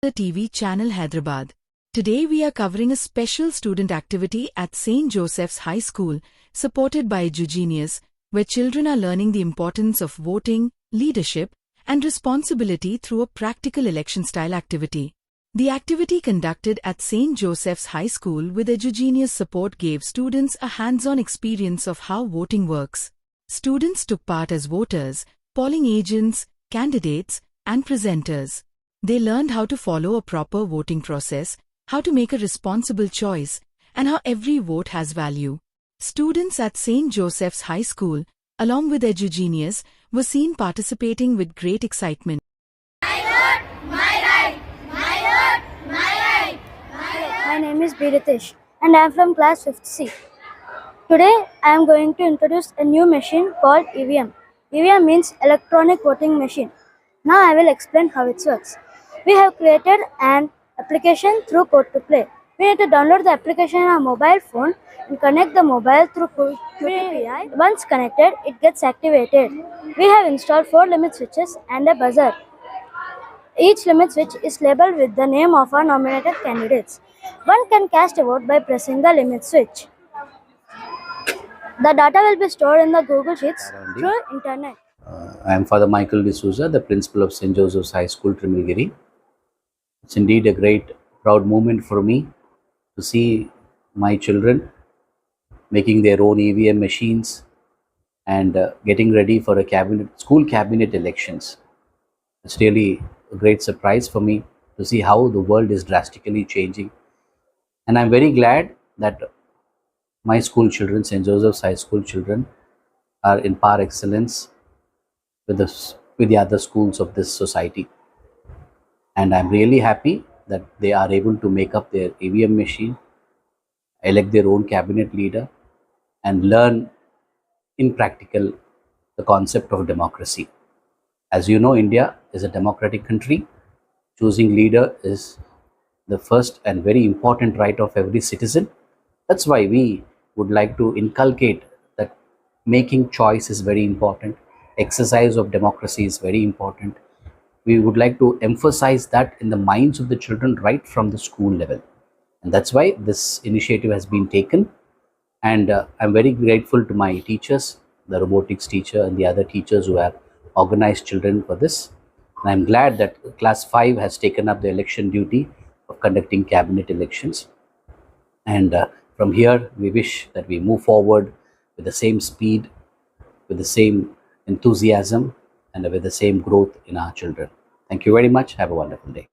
MR TV Channel Hyderabad. Today we are covering a special student activity at St. Joseph's High School, supported by Edugenius, where children are learning the importance of voting, leadership, and responsibility through a practical election-style activity. The activity conducted at St. Joseph's High School with Edugenius support gave students a hands-on experience of how voting works. Students took part as voters, polling agents, candidates, and presenters. They learned how to follow a proper voting process, how to make a responsible choice, and how every vote has value. Students at St. Joseph's High School, along with Edugenius, were seen participating with great excitement. My name is Biritesh and I am from class 5th C. Today I am going to introduce a new machine called EVM. EVM means electronic voting machine. Now I will explain how it works. We have created an application through Code to Play. We need to download the application on our mobile phone and connect the mobile through Qt API. Once connected, it gets activated. We have installed 4 limit switches and a buzzer. Each limit switch is labeled with the name of our nominated candidates. One can cast a vote by pressing the limit switch. The data will be stored in the Google Sheets through internet. I am Father Michael D'Souza, the principal of St. Joseph's High School, Trimilgiri. It's indeed a great, proud moment for me to see my children making their own EVM machines and getting ready for a school cabinet elections. It's really a great surprise for me to see how the world is drastically changing. And I'm very glad that my school children, St. Joseph's High School children, are in par excellence with the other schools of this society. And I'm really happy that they are able to make up their EVM machine, elect their own cabinet leader, and learn in practical the concept of democracy. As you know, India is a democratic country. Choosing leader is the first and very important right of every citizen. That's why we would like to inculcate that making choice is very important. Exercise of democracy is very important. We would like to emphasize that in the minds of the children right from the school level. And that's why this initiative has been taken. And I'm very grateful to my teachers, the robotics teacher and the other teachers who have organized children for this. And I'm glad that class 5 has taken up the election duty of conducting cabinet elections. And from here, we wish that we move forward with the same speed, with the same enthusiasm, and with the same growth in our children. Thank you very much. Have a wonderful day.